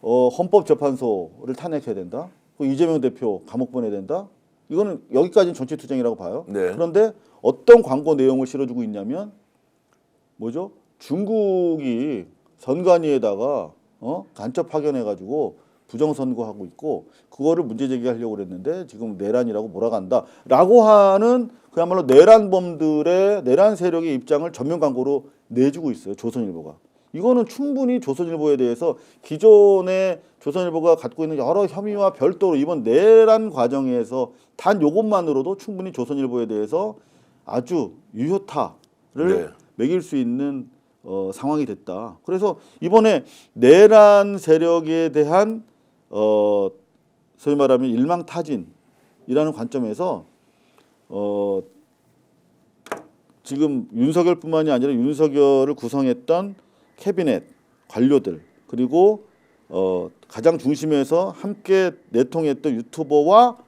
헌법재판소를 탄핵해야 된다. 이재명 대표 감옥 보내야 된다. 이거는 여기까지는 정치투쟁이라고 봐요. 네. 그런데 어떤 광고 내용을 실어주고 있냐면 뭐죠? 중국이 선관위에다가 간첩 파견해가지고 부정선거하고 있고, 그거를 문제 제기하려고 그랬는데 지금 내란이라고 몰아간다라고 하는, 그야말로 내란범들의 내란 세력의 입장을 전면 광고로 내주고 있어요, 조선일보가. 이거는 충분히 조선일보에 대해서 기존의 조선일보가 갖고 있는 여러 혐의와 별도로 이번 내란 과정에서 단 요것만으로도 충분히 조선일보에 대해서 아주 유효타를 네. 매길 수 있는 상황이 됐다. 그래서 이번에 내란 세력에 대한 소위 말하면 일망타진이라는 관점에서 지금 윤석열뿐만이 아니라 윤석열을 구성했던 캐비넷 관료들, 그리고 가장 중심에서 함께 내통했던 유튜버와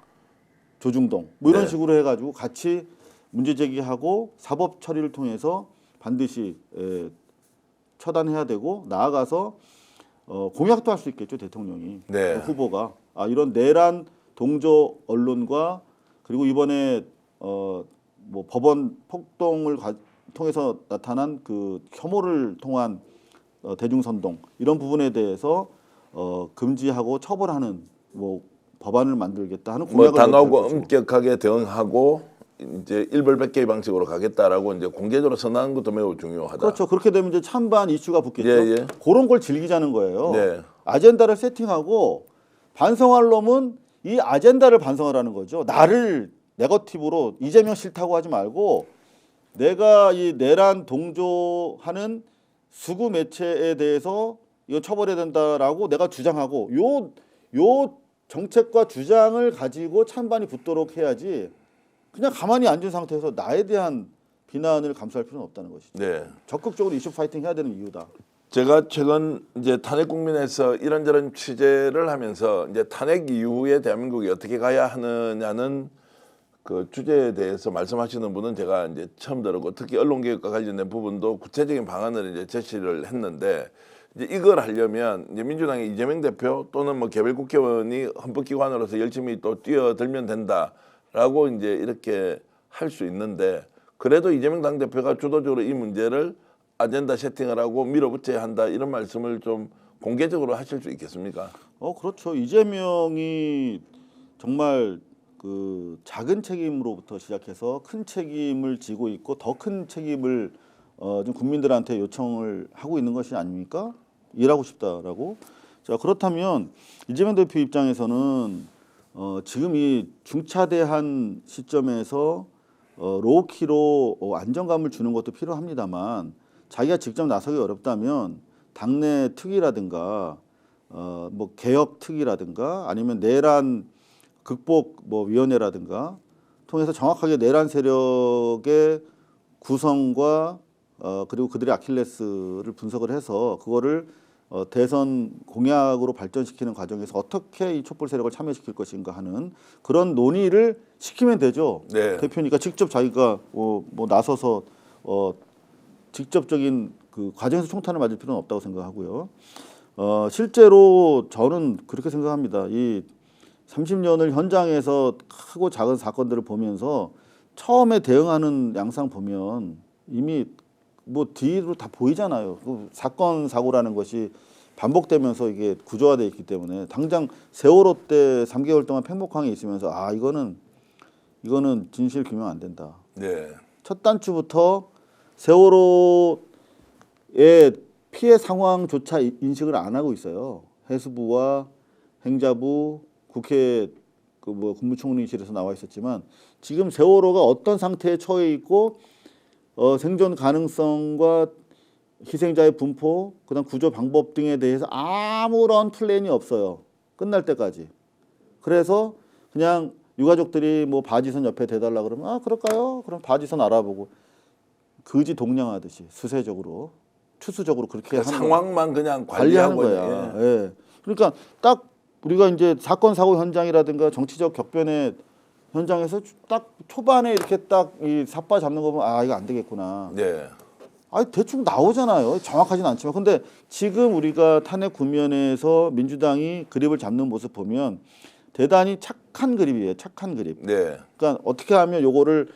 조중동 뭐 이런 네. 식으로 해가지고 같이 문제 제기하고 사법 처리를 통해서 반드시 처단해야 되고, 나아가서 공약도 할 수 있겠죠, 대통령이. 네. 후보가 이런 내란 동조 언론과, 그리고 이번에 뭐 법원 폭동을 통해서 나타난 그 혐오를 통한 대중선동, 이런 부분에 대해서 금지하고 처벌하는 뭐 법안을 만들겠다 하는 뭐 공약을 단호하고 낼 것이고. 엄격하게 대응하고 이제 일벌백계의 방식으로 가겠다라고 이제 공개적으로 선언하는 것도 매우 중요하다. 그렇죠. 그렇게 되면 이제 찬반 이슈가 붙겠죠. 예, 예. 그런 걸 즐기자는 거예요. 네. 아젠다를 세팅하고 반성할 놈은 이 아젠다를 반성하라는 거죠. 나를 네거티브로 이재명 싫다고 하지 말고, 내가 이 내란 동조하는 수구 매체에 대해서 이거 처벌해야 된다라고 내가 주장하고, 요 정책과 주장을 가지고 찬반이 붙도록 해야지, 그냥 가만히 앉은 상태에서 나에 대한 비난을 감수할 필요는 없다는 것이죠. 네. 적극적으로 이슈 파이팅 해야 되는 이유다. 제가 최근 이제 탄핵 국면에서 이런저런 취재를 하면서 이제 탄핵 이후에 대한민국이 어떻게 가야 하느냐는 그 주제에 대해서 말씀하시는 분은 제가 이제 처음 들었고, 특히 언론개혁과 관련된 부분도 구체적인 방안을 이제 제시를 했는데, 이제 이걸 하려면 이제 민주당의 이재명 대표 또는 뭐 개별 국회의원이 헌법기관으로서 열심히 또 뛰어들면 된다라고 이제 이렇게 할 수 있는데, 그래도 이재명 당대표가 주도적으로 이 문제를 아젠다 세팅을 하고 밀어붙여야 한다, 이런 말씀을 좀 공개적으로 하실 수 있겠습니까? 그렇죠. 이재명이 정말 그 작은 책임으로부터 시작해서 큰 책임을 지고 있고, 더 큰 책임을 좀 국민들한테 요청을 하고 있는 것이 아닙니까? 일하고 싶다라고. 자, 그렇다면 이재명 대표 입장에서는 지금 이 중차대한 시점에서 로우키로 안정감을 주는 것도 필요합니다만, 자기가 직접 나서기 어렵다면 당내 특위라든가 뭐 개혁 특위라든가 아니면 내란 극복 뭐 위원회라든가 통해서 정확하게 내란 세력의 구성과 그리고 그들의 아킬레스를 분석을 해서 그거를 대선 공약으로 발전시키는 과정에서 어떻게 이 촛불 세력을 참여시킬 것인가 하는 그런 논의를 시키면 되죠. 네. 대표니까 직접 자기가 뭐 나서서 직접적인 그 과정에서 총탄을 맞을 필요는 없다고 생각하고요. 실제로 저는 그렇게 생각합니다. 이 30년을 현장에서 크고 작은 사건들을 보면서 처음에 대응하는 양상 보면 이미 뭐 뒤로 다 보이잖아요. 그 사건 사고라는 것이 반복되면서 이게 구조화되어 있기 때문에 당장 세월호 때 3개월 동안 팽목항에 있으면서 아 이거는 진실 규명 안 된다. 네. 첫 단추부터 세월호의 피해 상황조차 인식을 안 하고 있어요. 해수부와 행자부, 국회 그 뭐 국무총리실에서 나와 있었지만 지금 세월호가 어떤 상태에 처해 있고 생존 가능성과 희생자의 분포, 그다음 구조 방법 등에 대해서 아무런 플랜이 없어요. 끝날 때까지. 그래서 그냥 유가족들이 뭐 바지선 옆에 대달라 그러면 아 그럴까요? 그럼 바지선 알아보고 거지 동냥하듯이 수세적으로 추수적으로 그렇게 하는 상황만 그냥 관리하는 관리하고 거야. 예. 예. 그러니까 딱 우리가 이제 사건 사고 현장이라든가 정치적 격변의 현장에서 딱 초반에 이렇게 딱 이 삿바 잡는 거 보면 아 이거 안 되겠구나. 네. 아 대충 나오잖아요. 정확하진 않지만 근데 지금 우리가 탄핵 국면에서 민주당이 그립을 잡는 모습 보면 대단히 착한 그립이에요. 착한 그립. 네. 그러니까 어떻게 하면 요거를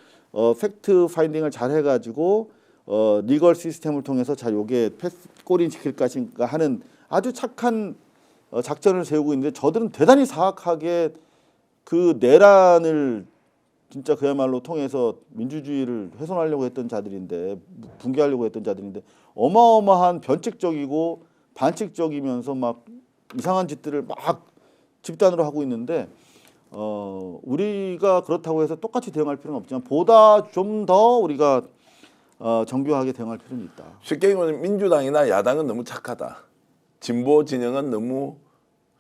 팩트 파인딩을 잘 해가지고 리걸 시스템을 통해서 잘 요게 패스 골인 시킬 것인가 하는 아주 착한 작전을 세우고 있는데 저들은 대단히 사악하게 그 내란을 진짜 그야말로 통해서 민주주의를 훼손하려고 했던 자들인데 붕괴하려고 했던 자들인데 어마어마한 변칙적이고 반칙적이면서 막 이상한 짓들을 막 집단으로 하고 있는데 우리가 그렇다고 해서 똑같이 대응할 필요는 없지만 보다 좀 더 우리가 정교하게 대응할 필요는 있다. 쉽게 얘기하면 민주당이나 야당은 너무 착하다. 진보 진영은 너무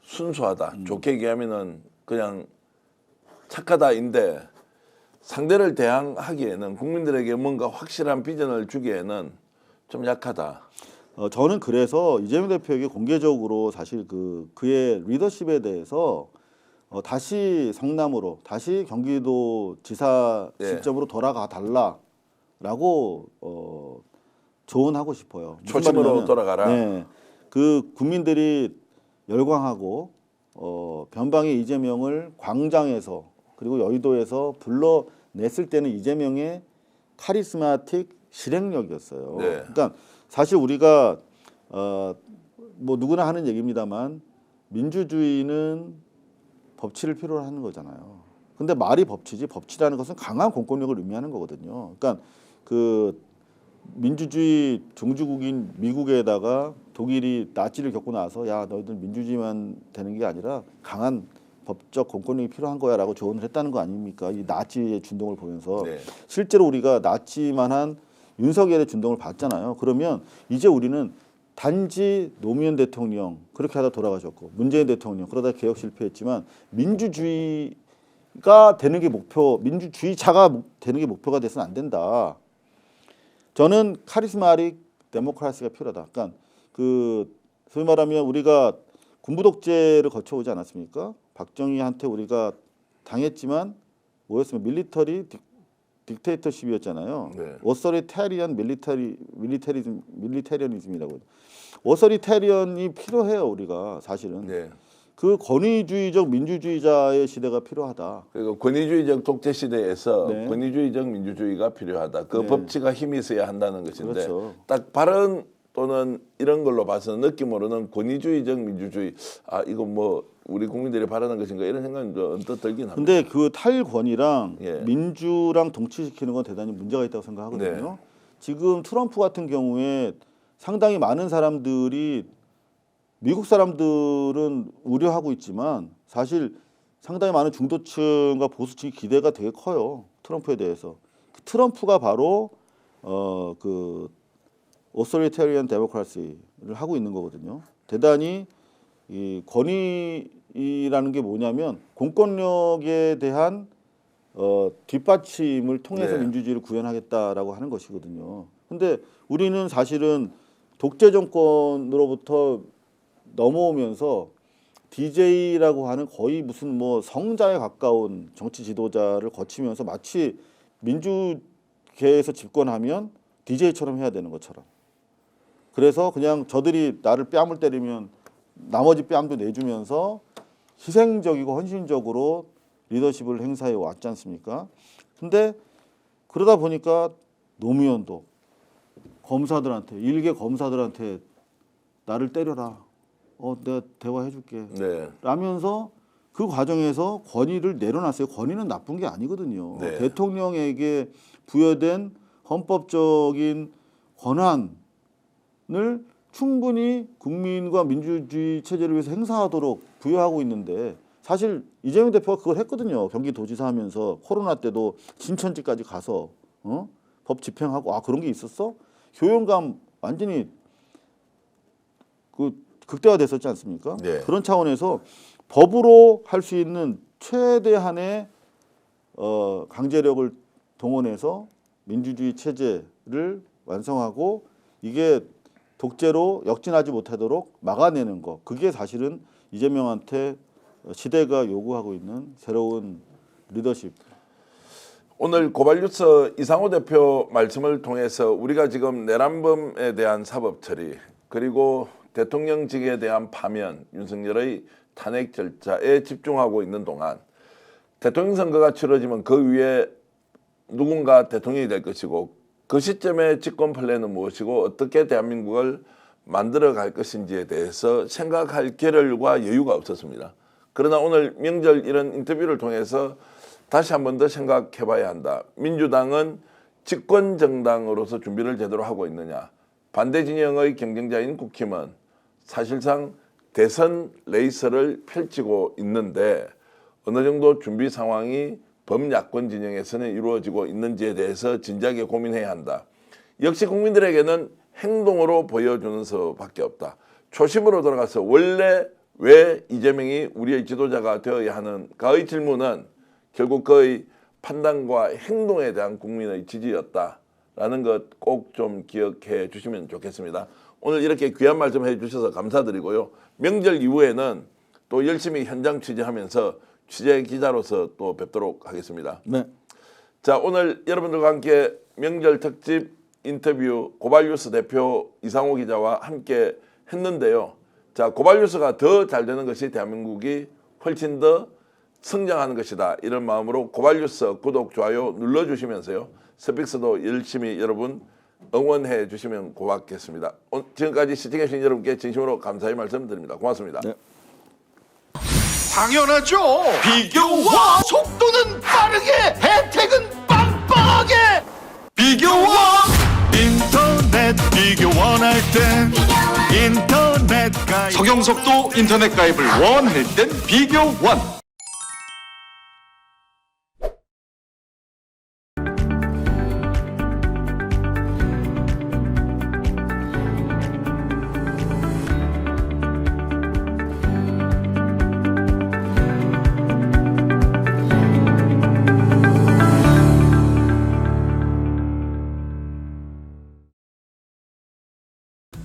순수하다. 좋게 얘기하면은 그냥 착하다인데 상대를 대항하기에는 국민들에게 뭔가 확실한 비전을 주기에는 좀 약하다. 저는 그래서 이재명 대표에게 공개적으로 사실 그의 리더십에 대해서 다시 성남으로 다시 경기도 지사 시점으로 돌아가 달라라고 조언하고 싶어요. 무슨 초심으로 말이냐면, 돌아가라. 네, 그 국민들이 열광하고 변방의 이재명을 광장에서 그리고 여의도에서 불러냈을 때는 이재명의 카리스마틱 실행력이었어요. 네. 그러니까 사실 우리가 뭐 누구나 하는 얘기입니다만 민주주의는 법치를 필요로 하는 거잖아요. 근데 말이 법치지 법치라는 것은 강한 공권력을 의미하는 거거든요. 그러니까 그 민주주의 종주국인 미국에다가 독일이 나치를 겪고 나서 야 너희들 민주주의만 되는 게 아니라 강한 법적 공권력이 필요한 거야라고 조언을 했다는 거 아닙니까? 이 나치의 준동을 보면서 네. 실제로 우리가 나치만한 윤석열의 준동을 봤잖아요. 그러면 이제 우리는 단지 노무현 대통령 그렇게 하다 돌아가셨고 문재인 대통령 그러다 개혁 실패했지만 민주주의가 되는 게 목표, 민주주의자가 되는 게 목표가 돼서는 안 된다. 저는 카리스마틱 데모크라시가 필요하다. 그러니까 소위 말하면 우리가 군부 독재를 거쳐오지 않았습니까? 박정희한테 우리가 당했지만 뭐였으면 밀리터리 딕테이터십이었잖아요. 네. 오서리테리언 밀리테리언이즘이라고. 오서리테리언이 필요해요 우리가 사실은. 네. 그 권위주의적 민주주의자의 시대가 필요하다. 그리고 권위주의적 독재 시대에서 네. 권위주의적 민주주의가 필요하다. 그 네. 법치가 힘이 있어야 한다는 것인데 그렇죠. 딱 발언 또는 이런 걸로 봐서는 느낌으로는 권위주의적 민주주의 이거 뭐 우리 국민들이 바라는 것인가 이런 생각이 좀 언뜻 들긴 합니다. 근데 그 탈권위랑 예. 민주랑 동치시키는 건 대단히 문제가 있다고 생각하거든요. 네. 지금 트럼프 같은 경우에 상당히 많은 사람들이 미국 사람들은 우려하고 있지만 사실 상당히 많은 중도층과 보수층이 기대가 되게 커요. 트럼프에 대해서. 트럼프가 바로 그 오소리테리언 데모크라시를 하고 있는 거거든요. 대단히 이 권위라는 게 뭐냐면 공권력에 대한 뒷받침을 통해서 네. 민주주의를 구현하겠다라고 하는 것이거든요. 근데 우리는 사실은 독재 정권으로부터 넘어오면서 DJ라고 하는 거의 무슨 뭐 성자에 가까운 정치 지도자를 거치면서 마치 민주계에서 집권하면 DJ처럼 해야 되는 것처럼. 그래서 그냥 저들이 나를 뺨을 때리면 나머지 뺨도 내주면서 희생적이고 헌신적으로 리더십을 행사해 왔지 않습니까? 근데 그러다 보니까 노무현도 검사들한테 일개 검사들한테 나를 때려라. 내가 대화해줄게. 네. 라면서 그 과정에서 권위를 내려놨어요. 권위는 나쁜 게 아니거든요. 네. 대통령에게 부여된 헌법적인 권한을 충분히 국민과 민주주의 체제를 위해서 행사하도록 부여하고 있는데 사실 이재명 대표가 그걸 했거든요. 경기도지사 하면서 코로나 때도 신천지까지 가서 법 집행하고 그런 게 있었어? 효용감 완전히 극대화됐었지 않습니까? 네. 그런 차원에서 법으로 할 수 있는 최대한의 강제력을 동원해서 민주주의 체제를 완성하고 이게 독재로 역진하지 못하도록 막아내는 거. 그게 사실은 이재명한테 시대가 요구하고 있는 새로운 리더십. 오늘 고발뉴스 이상호 대표 말씀을 통해서 우리가 지금 내란범에 대한 사법 처리 그리고 대통령직에 대한 파면, 윤석열의 탄핵 절차에 집중하고 있는 동안 대통령 선거가 치러지면 그 위에 누군가 대통령이 될 것이고 그 시점에 집권 플랜은 무엇이고 어떻게 대한민국을 만들어갈 것인지에 대해서 생각할 계열과 여유가 없었습니다. 그러나 오늘 명절 이런 인터뷰를 통해서 다시 한 번 더 생각해봐야 한다. 민주당은 집권 정당으로서 준비를 제대로 하고 있느냐. 반대 진영의 경쟁자인 국힘은 사실상 대선 레이스를 펼치고 있는데 어느 정도 준비 상황이 범야권 진영에서는 이루어지고 있는지에 대해서 진지하게 고민해야 한다. 역시 국민들에게는 행동으로 보여주는 수밖에 없다. 초심으로 돌아가서 원래 왜 이재명이 우리의 지도자가 되어야 하는가의 질문은 결국 그의 판단과 행동에 대한 국민의 지지였다라는 것 꼭 좀 기억해 주시면 좋겠습니다. 오늘 이렇게 귀한 말씀 해주셔서 감사드리고요. 명절 이후에는 또 열심히 현장 취재하면서 취재 기자로서 또 뵙도록 하겠습니다. 네. 자, 오늘 여러분들과 함께 명절 특집 인터뷰 고발뉴스 대표 이상호 기자와 함께 했는데요. 자, 고발뉴스가 더 잘 되는 것이 대한민국이 훨씬 더 성장하는 것이다. 이런 마음으로 고발뉴스 구독, 좋아요 눌러주시면서요. 스픽스도 열심히 여러분 응원해 주시면 고맙겠습니다. 지금까지 시청해주신 여러분께 진심으로 감사의 말씀드립니다. 고맙습니다. 네. 당연하죠. 비교와 속도는 빠르게 혜택은 빵빵하게 비교와 인터넷 비교 원할 땐 인터넷 가입 서경석도 인터넷 가입을 원할 땐 비교 원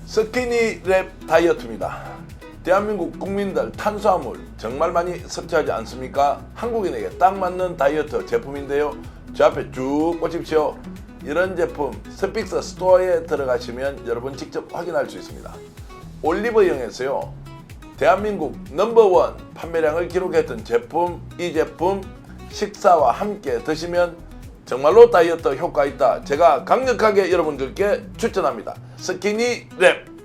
스키니랩 다이어트입니다. 대한민국 국민들 탄수화물 정말 많이 섭취하지 않습니까? 한국인에게 딱 맞는 다이어트 제품인데요. 저 앞에 쭉 보십시오. 이런 제품 스픽스 스토어에 들어가시면 여러분 직접 확인할 수 있습니다. 올리브영에서요. 대한민국 넘버원 판매량을 기록했던 제품, 이 제품 식사와 함께 드시면 정말로 다이어트 효과 있다. 제가 강력하게 여러분들께 추천합니다. 스키니랩.